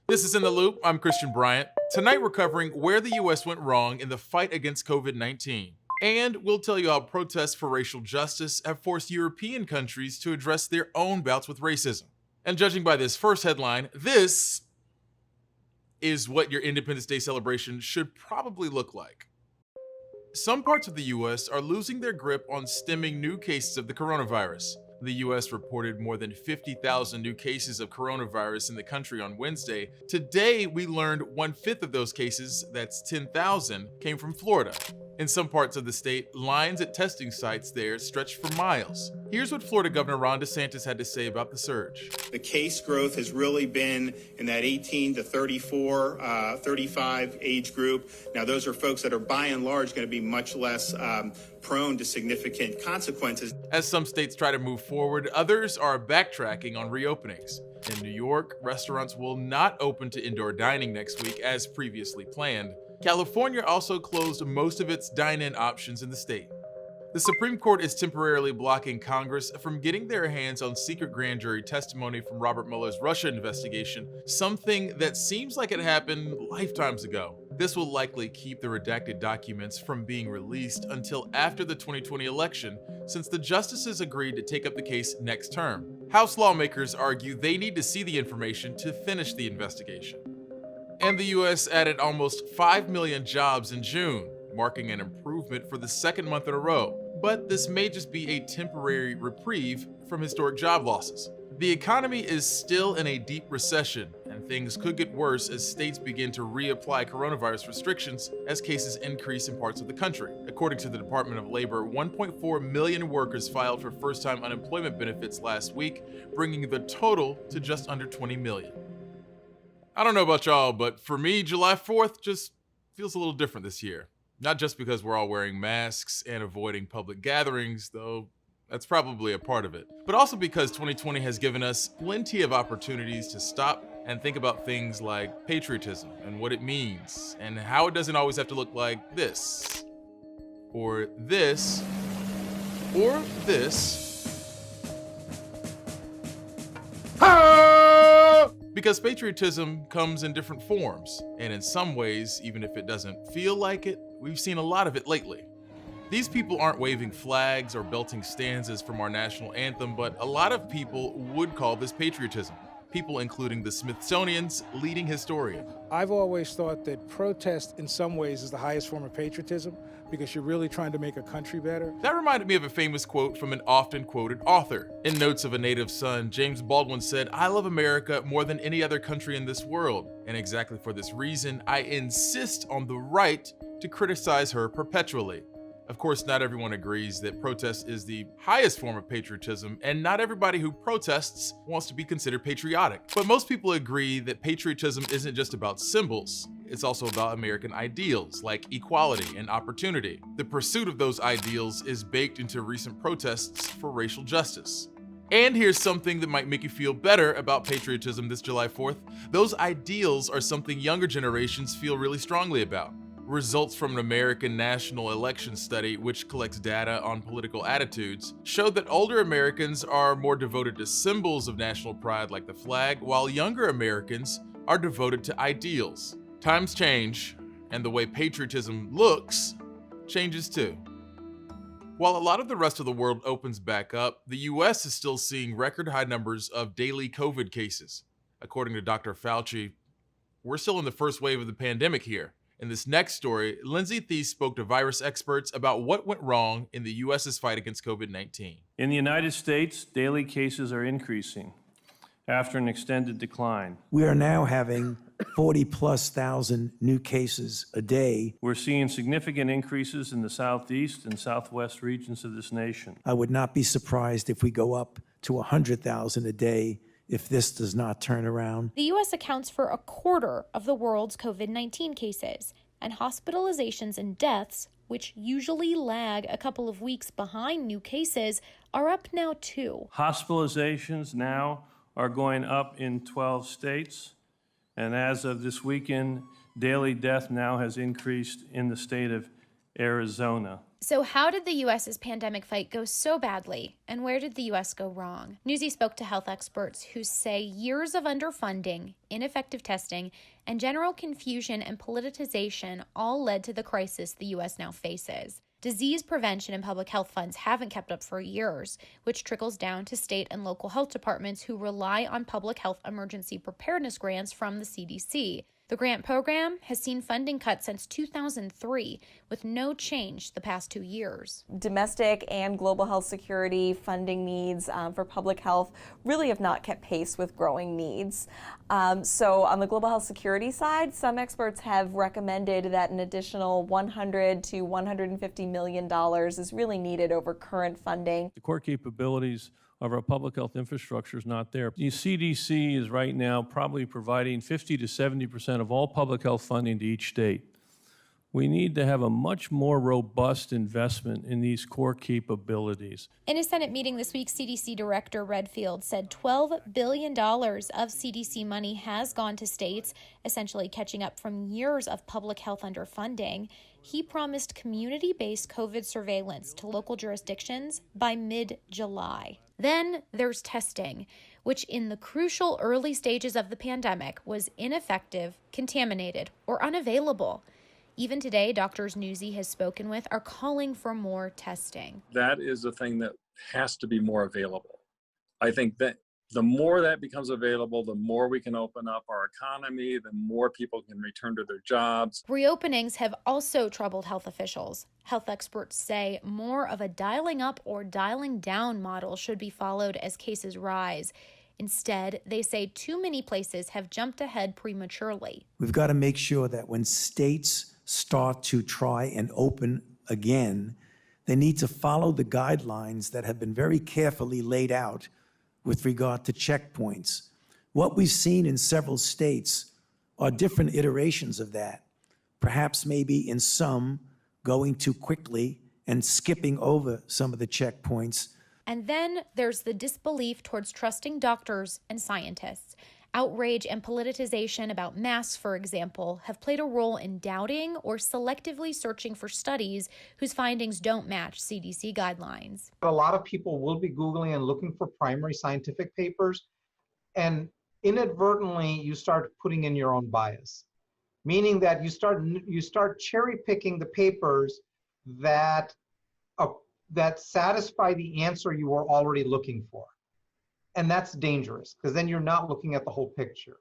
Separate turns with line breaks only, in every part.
This is In the Loop. I'm Christian Bryant. Tonight we're covering where the US went wrong in the fight against COVID-19. And we'll tell you how protests for racial justice have forced European countries to address their own bouts with racism. And judging by this first headline, this is what your Independence Day celebration should probably look like. Some parts of the US are losing their grip on stemming new cases of the coronavirus. The US reported more than 50,000 new cases of coronavirus in the country on Wednesday. Today, we learned 1/5 of those cases, that's 10,000, came from Florida. In some parts of the state, lines at testing sites there stretched for miles. Here's what Florida Governor Ron DeSantis had to say about the surge.
The case growth has really been in that 18 to 34, 35 age group. Now, those are folks that are by and large going to be much less prone to significant consequences.
As some states try to move forward, others are backtracking on reopenings. In New York, restaurants will not open to indoor dining next week as previously planned. California also closed most of its dine-in options in the state. The Supreme Court is temporarily blocking Congress from getting their hands on secret grand jury testimony from Robert Mueller's Russia investigation, something that seems like it happened lifetimes ago. This will likely keep the redacted documents from being released until after the 2020 election, since the justices agreed to take up the case next term. House lawmakers argue they need to see the information to finish the investigation. And the US added almost 5 million jobs in June, marking an improvement for the second month in a row. But this may just be a temporary reprieve from historic job losses. The economy is still in a deep recession, and things could get worse as states begin to reapply coronavirus restrictions as cases increase in parts of the country. According to the Department of Labor, 1.4 million workers filed for first-time unemployment benefits last week, bringing the total to just under 20 million. I don't know about y'all, but for me, July 4th just feels a little different this year. Not just because we're all wearing masks and avoiding public gatherings, though that's probably a part of it, but also because 2020 has given us plenty of opportunities to stop and think about things like patriotism and what it means, and how it doesn't always have to look like this, or this, or this. Because patriotism comes in different forms, and in some ways, even if it doesn't feel like it, we've seen a lot of it lately. These people aren't waving flags or belting stanzas from our national anthem, but a lot of people would call this patriotism. People including the Smithsonian's leading historian.
I've always thought that protest in some ways is the highest form of patriotism because you're really trying to make a country better.
That reminded me of a famous quote from an often quoted author. In Notes of a Native Son, James Baldwin said, "I love America more than any other country in this world, and exactly for this reason, I insist on the right to criticize her perpetually." Of course, not everyone agrees that protest is the highest form of patriotism, and not everybody who protests wants to be considered patriotic. But most people agree that patriotism isn't just about symbols. It's also about American ideals like equality and opportunity. The pursuit of those ideals is baked into recent protests for racial justice. And here's something that might make you feel better about patriotism this July 4th. Those ideals are something younger generations feel really strongly about. Results from an American National Election Study, which collects data on political attitudes, showed that older Americans are more devoted to symbols of national pride like the flag, while younger Americans are devoted to ideals. Times change, and the way patriotism looks changes too. While a lot of the rest of the world opens back up, the US is still seeing record high numbers of daily COVID cases. According to Dr. Fauci, we're still in the first wave of the pandemic here. In this next story, Lindsay Thies spoke to virus experts about what went wrong in the US's fight against COVID-19.
In the United States, daily cases are increasing after an extended decline.
We are now having 40+ thousand new cases a day.
We're seeing significant increases in the southeast and southwest regions of this nation.
I would not be surprised if we go up to 100,000 a day if this does not turn around.
The U.S. accounts for a quarter of the world's COVID-19 cases, and hospitalizations and deaths, which usually lag a couple of weeks behind new cases, are up now too.
Hospitalizations now are going up in 12 states, and as of this weekend, daily death now has increased in the state of Arizona.
So how did the U.S.'s pandemic fight go so badly, and where did the U.S. go wrong? Newsy spoke to health experts who say years of underfunding, ineffective testing, and general confusion and politicization all led to the crisis the U.S. now faces. Disease prevention and public health funds haven't kept up for years, which trickles down to state and local health departments who rely on public health emergency preparedness grants from the CDC. The grant program has seen funding cuts since 2003, with no change the past 2 years.
Domestic and global health security funding needs for public health really have not kept pace with growing needs. So on the global health security side, some experts have recommended that an additional $100 to $150 million is really needed over current funding.
The core capabilities of our public health infrastructure is not there. The CDC is right now probably providing 50 to 70% of all public health funding to each state. We need to have a much more robust investment in these core capabilities.
In a Senate meeting this week, CDC Director Redfield said $12 billion of CDC money has gone to states, essentially catching up from years of public health underfunding. He promised community-based COVID surveillance to local jurisdictions by mid-July. Then there's testing, which in the crucial early stages of the pandemic was ineffective, contaminated, or unavailable. Even today, doctors Newsy has spoken with are calling for more testing.
That is a thing that has to be more available. I think that the more that becomes available, the more we can open up our economy, the more people can return to their jobs.
Reopenings have also troubled health officials. Health experts say more of a dialing up or dialing down model should be followed as cases rise. Instead, they say too many places have jumped ahead prematurely.
We've got to make sure that when states start to try and open again, they need to follow the guidelines that have been very carefully laid out with regard to checkpoints. What we've seen in several states are different iterations of that. Perhaps maybe in some going too quickly and skipping over some of the checkpoints.
And then there's the disbelief towards trusting doctors and scientists. Outrage and politicization about masks, for example, have played a role in doubting or selectively searching for studies whose findings don't match CDC guidelines.
A lot of people will be Googling and looking for primary scientific papers, and inadvertently you start putting in your own bias, meaning that you start cherry picking the papers that satisfy the answer you were already looking for. And that's dangerous because then you're not looking at the whole picture.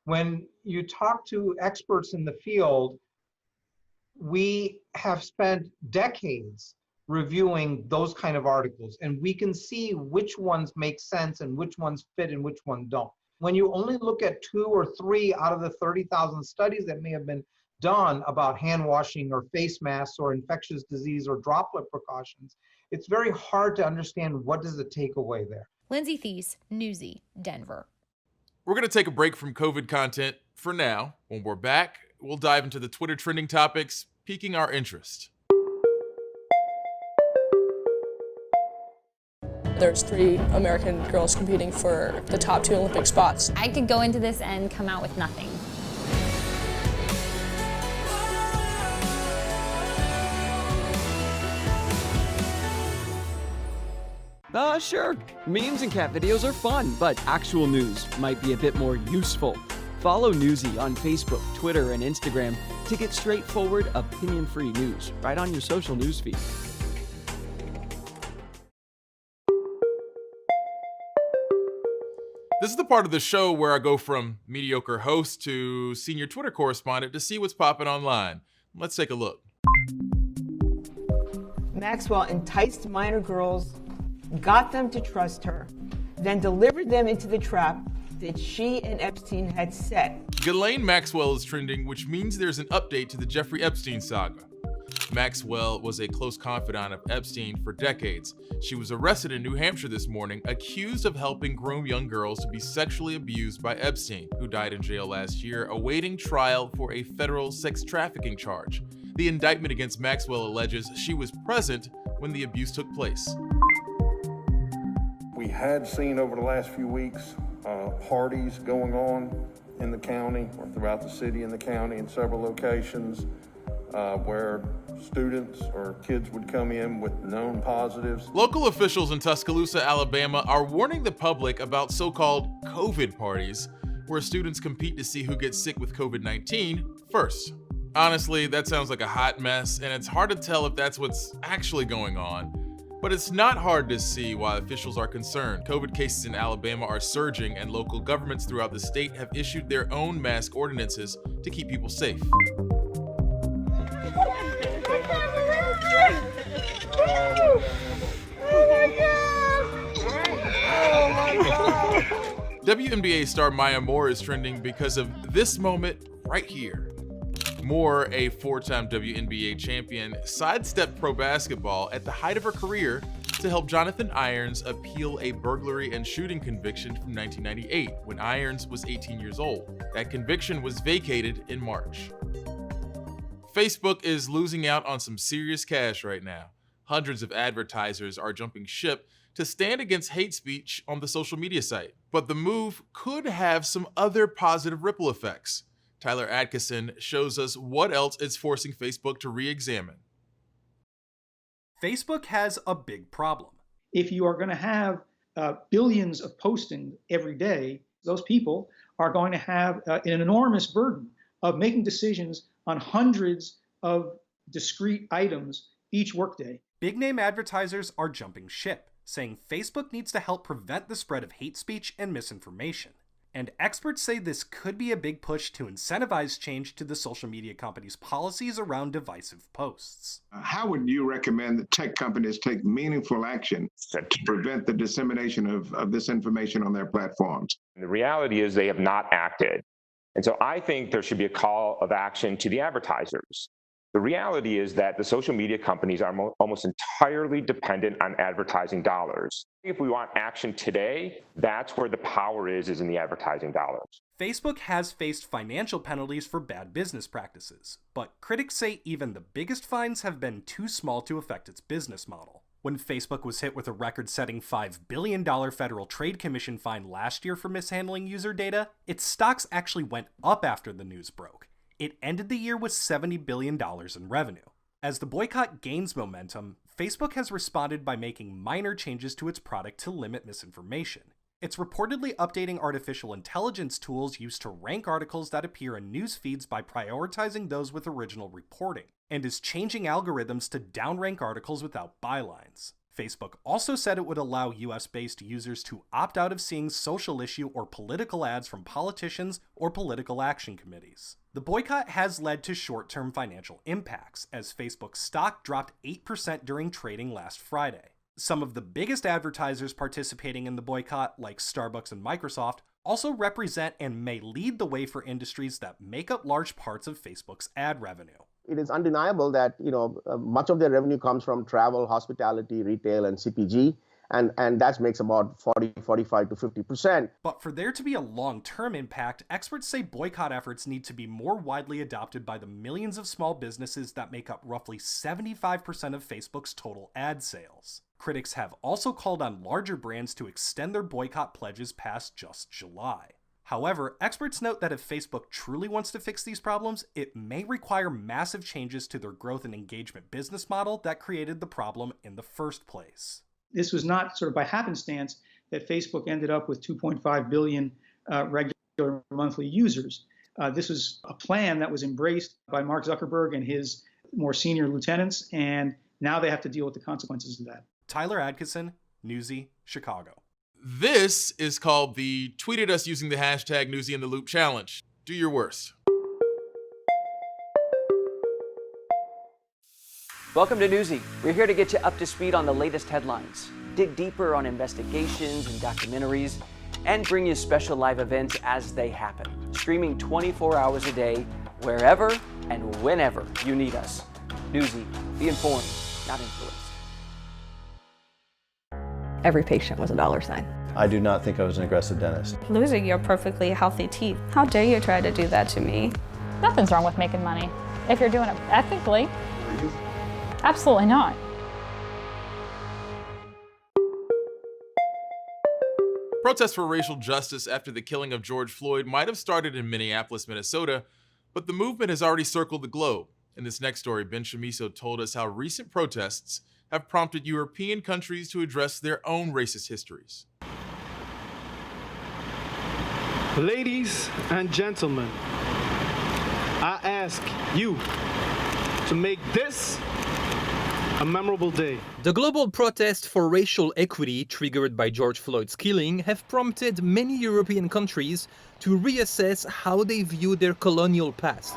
When you talk to experts in the field, we have spent decades reviewing those kind of articles, and we can see which ones make sense and which ones fit and which ones don't. When you only look at 2 or 3 out of the 30,000 studies that may have been done about hand washing or face masks or infectious disease or droplet precautions, it's very hard to understand what does the takeaway there.
Lindsay Thies, Newsy, Denver.
We're going to take a break from COVID content for now. When we're back, we'll dive into the Twitter trending topics piquing our interest.
There's 3 American girls competing for the top 2 Olympic spots.
I could go into this and come out with nothing.
Sure. Memes and cat videos are fun, but actual news might be a bit more useful. Follow Newsy on Facebook, Twitter, and Instagram to get straightforward, opinion-free news right on your social news feed.
This is the part of the show where I go from mediocre host to senior Twitter correspondent to see what's popping online. Let's take a look.
Maxwell enticed minor girls, got them to trust her, then delivered them into the trap that she and Epstein had set.
Ghislaine Maxwell is trending, which means there's an update to the Jeffrey Epstein saga. Maxwell was a close confidant of Epstein for decades. She was arrested in New Hampshire this morning, accused of helping groom young girls to be sexually abused by Epstein, who died in jail last year, awaiting trial for a federal sex trafficking charge. The indictment against Maxwell alleges she was present when the abuse took place.
We had seen over the last few weeks parties going on in the county or throughout the city and the county in several locations where students or kids would come in with known positives.
Local officials in Tuscaloosa, Alabama are warning the public about so-called COVID parties, where students compete to see who gets sick with COVID-19 first. Honestly, that sounds like a hot mess, and it's hard to tell if that's what's actually going on. But it's not hard to see why officials are concerned. COVID cases in Alabama are surging, and local governments throughout the state have issued their own mask ordinances to keep people safe. WNBA star Maya Moore is trending because of this moment right here. Moore, a four-time WNBA champion, sidestepped pro basketball at the height of her career to help Jonathan Irons appeal a burglary and shooting conviction from 1998 when Irons was 18 years old. That conviction was vacated in March. Facebook is losing out on some serious cash right now. Hundreds of advertisers are jumping ship to stand against hate speech on the social media site. But the move could have some other positive ripple effects. Tyler Atkinson shows us what else it's forcing Facebook to re-examine.
Facebook has a big problem.
If you are going to have billions of posting every day, those people are going to have an enormous burden of making decisions on hundreds of discrete items each workday.
Big name advertisers are jumping ship, saying Facebook needs to help prevent the spread of hate speech and misinformation. And experts say this could be a big push to incentivize change to the social media companies' policies around divisive posts.
How would you recommend that tech companies take meaningful action to prevent the dissemination of this information on their platforms?
The reality is they have not acted. And so I think there should be a call of action to the advertisers. The reality is that the social media companies are almost entirely dependent on advertising dollars. If we want action today, that's where the power is in the advertising dollars.
Facebook has faced financial penalties for bad business practices, but critics say even the biggest fines have been too small to affect its business model. When Facebook was hit with a record-setting $5 billion Federal Trade Commission fine last year for mishandling user data, its stocks actually went up after the news broke. It ended the year with $70 billion in revenue. As the boycott gains momentum, Facebook has responded by making minor changes to its product to limit misinformation. It's reportedly updating artificial intelligence tools used to rank articles that appear in news feeds by prioritizing those with original reporting, and is changing algorithms to downrank articles without bylines. Facebook also said it would allow US-based users to opt out of seeing social issue or political ads from politicians or political action committees. The boycott has led to short-term financial impacts, as Facebook's stock dropped 8% during trading last Friday. Some of the biggest advertisers participating in the boycott, like Starbucks and Microsoft, also represent and may lead the way for industries that make up large parts of Facebook's ad revenue.
It is undeniable that much of their revenue comes from travel, hospitality, retail, and CPG, and that makes about 45 to 50%.
But for there to be a long-term impact, experts say boycott efforts need to be more widely adopted by the millions of small businesses that make up roughly 75% of Facebook's total ad sales. Critics have also called on larger brands to extend their boycott pledges past just July. However, experts note that if Facebook truly wants to fix these problems, it may require massive changes to their growth and engagement business model that created the problem in the first place.
This was not sort of by happenstance that Facebook ended up with 2.5 billion regular monthly users. This was a plan that was embraced by Mark Zuckerberg and his more senior lieutenants, and now they have to deal with the consequences of that.
Tyler Atkinson, Newsy, Chicago.
This is called the Tweet at Us using the hashtag Newsy in the Loop challenge. Do your worst.
Welcome to Newsy. We're here to get you up to speed on the latest headlines, dig deeper on investigations and documentaries, and bring you special live events as they happen. Streaming 24 hours a day, wherever and whenever you need us. Newsy. Be informed, not influenced.
Every patient was a dollar sign.
I do not think I was an aggressive dentist.
Losing your perfectly healthy teeth. How dare you try to do that to me?
Nothing's wrong with making money if you're doing it ethically. Absolutely not.
Protests for racial justice after the killing of George Floyd might have started in Minneapolis, Minnesota, but the movement has already circled the globe. In this next story, Ben Chamiso told us how recent protests have prompted European countries to address their own racist histories.
Ladies and gentlemen, I ask you to make this a memorable day.
The global protest for racial equity triggered by George Floyd's killing have prompted many European countries to reassess how they view their colonial past.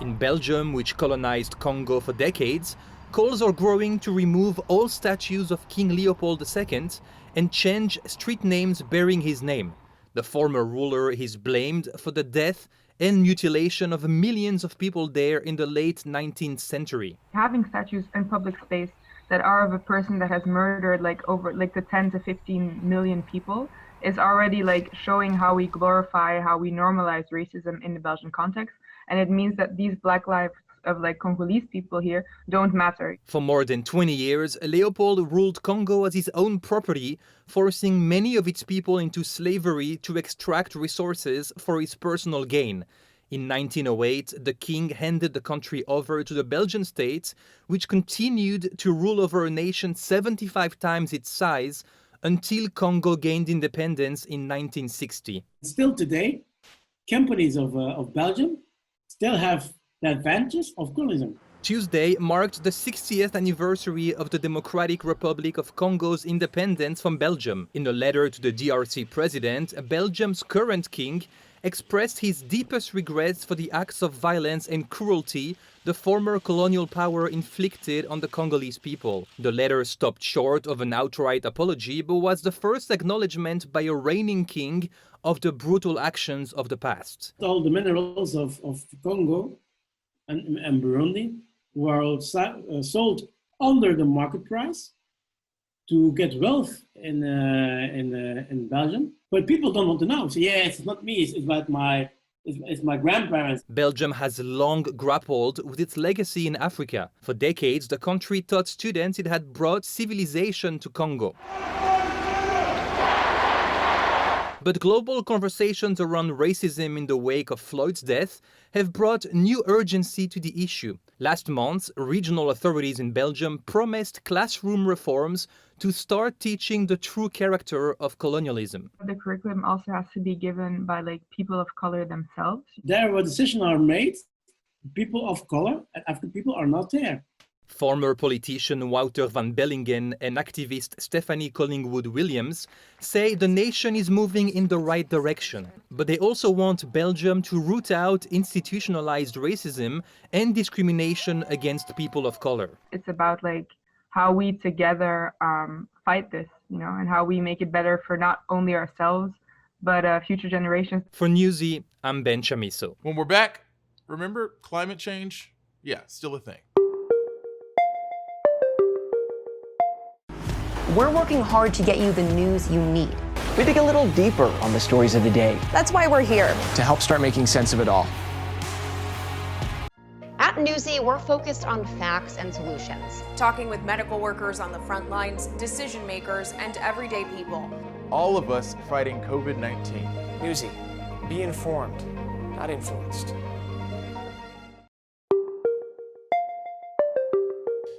In Belgium, which colonized Congo for decades, calls are growing to remove all statues of King Leopold II and change street names bearing his name. The former ruler is blamed for the death and mutilation of millions of people there in the late 19th century.
Having statues in public space that are of a person that has murdered over the 10 to 15 million people is already showing how we glorify, how we normalize racism in the Belgian context. And it means that these black lives of Congolese people here don't matter.
For more than 20 years, Leopold ruled Congo as his own property, forcing many of its people into slavery to extract resources for his personal gain. In 1908, the king handed the country over to the Belgian state, which continued to rule over a nation 75 times its size until Congo gained independence in 1960.
Still today, companies of Belgium still have the advantage of colonialism.
Tuesday marked the 60th anniversary of the Democratic Republic of Congo's independence from Belgium. In a letter to the DRC president, Belgium's current king expressed his deepest regrets for the acts of violence and cruelty the former colonial power inflicted on the Congolese people. The letter stopped short of an outright apology, but was the first acknowledgement by a reigning king of the brutal actions of the past.
All the minerals of Congo and Burundi were sold under the market price to get wealth in Belgium. But people don't want to know. So yeah, it's not me, it's my grandparents.
Belgium has long grappled with its legacy in Africa. For decades, the country taught students it had brought civilization to Congo. But global conversations around racism in the wake of Floyd's death have brought new urgency to the issue. Last month, regional authorities in Belgium promised classroom reforms to start teaching the true character of colonialism.
The curriculum also has to be given by people of color themselves.
There where decisions are made, people of color and African people are not there.
Former politician Wouter van Bellingen and activist Stephanie Collingwood-Williams say the nation is moving in the right direction, but they also want Belgium to root out institutionalized racism and discrimination against people of color.
It's about how we together fight this, and how we make it better for not only ourselves, but future generations.
For Newsy, I'm Ben Chamiso.
When we're back, remember climate change? Yeah, still a thing.
We're working hard to get you the news you need.
We dig a little deeper on the stories of the day
That's why we're here.
to help start making sense of it all.
At Newsy, we're focused on facts and solutions.
Talking with medical workers on the front lines, decision makers, and everyday people.
All of us fighting COVID-19.
Newsy, be informed, not influenced.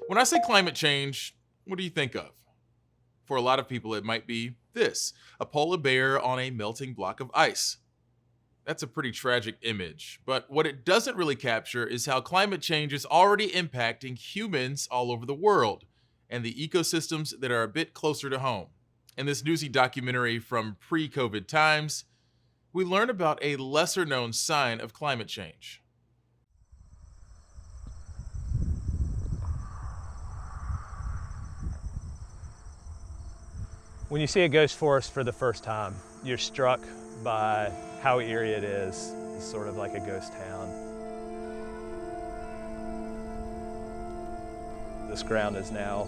When I say climate change, what do you think of? For a lot of people, it might be this, a polar bear on a melting block of ice. That's a pretty tragic image, but what it doesn't really capture is how climate change is already impacting humans all over the world and the ecosystems that are a bit closer to home. In this Newsy documentary from pre-COVID times, we learn about a lesser-known sign of climate change.
When you see a ghost forest for the first time, you're struck by how eerie it is. It's sort of like a ghost town. This ground is now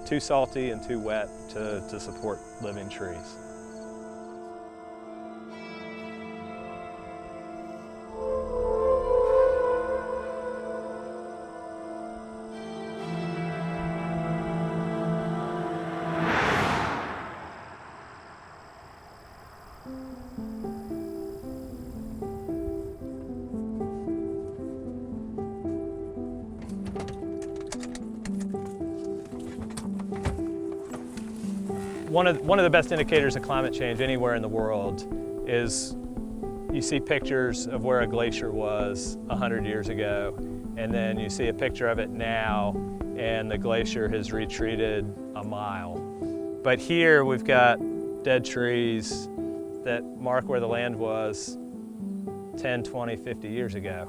too salty and too wet to support living trees. One of the best indicators of climate change anywhere in the world is you see pictures of where a glacier was 100 years ago, and then you see a picture of it now, and the glacier has retreated a mile. But here we've got dead trees that mark where the land was 10, 20, 50 years ago.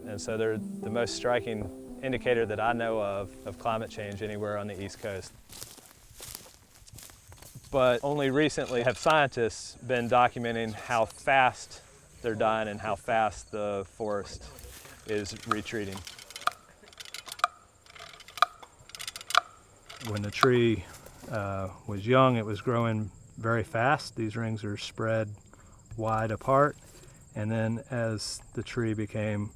And so they're the most striking indicator that I know of climate change anywhere on the East Coast. But only recently have scientists been documenting how fast they're dying and how fast the forest is retreating. When the tree was young, it was growing very fast. These rings are spread wide apart. And then as the tree became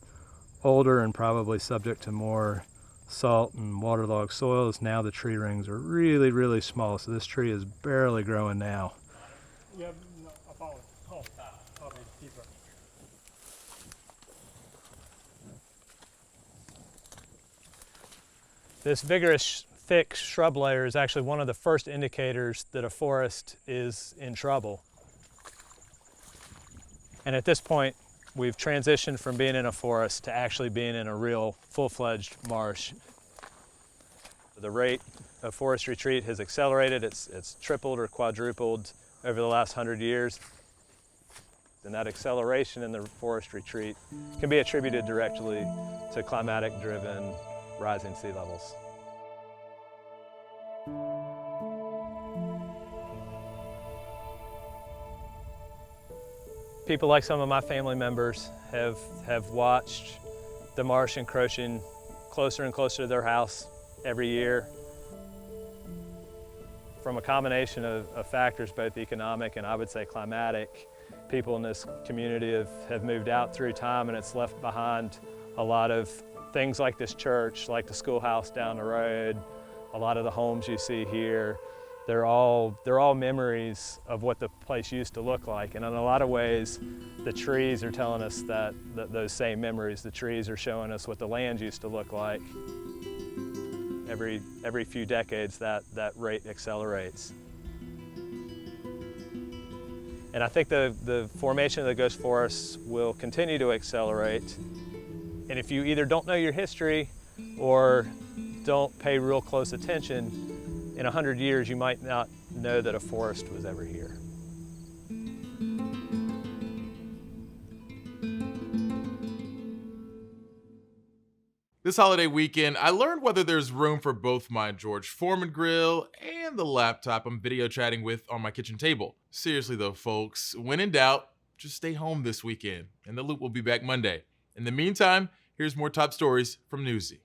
older and probably subject to more salt and waterlogged soils, now the tree rings are really, really small. So this tree is barely growing now. This vigorous, thick shrub layer is actually one of the first indicators that a forest is in trouble. And at this point, we've transitioned from being in a forest to actually being in a real full-fledged marsh. The rate of forest retreat has accelerated. It's tripled or quadrupled over the last 100 years. And that acceleration in the forest retreat can be attributed directly to climatic-driven rising sea levels. People like some of my family members have watched the marsh encroaching closer and closer to their house every year. From a combination of factors, both economic and I would say climatic, people in this community have moved out through time, and it's left behind a lot of things like this church, like the schoolhouse down the road, a lot of the homes you see here. They're all memories of what the place used to look like. And in a lot of ways, the trees are telling us that those same memories. The trees are showing us what the land used to look like. Every few decades, that rate accelerates. And I think the formation of the ghost forests will continue to accelerate. And if you either don't know your history or don't pay real close attention, in 100 years, you might not know that a forest was ever here.
This holiday weekend, I learned whether there's room for both my George Foreman grill and the laptop I'm video chatting with on my kitchen table. Seriously though, folks, when in doubt, just stay home this weekend, and The Loop will be back Monday. In the meantime, here's more top stories from Newsy.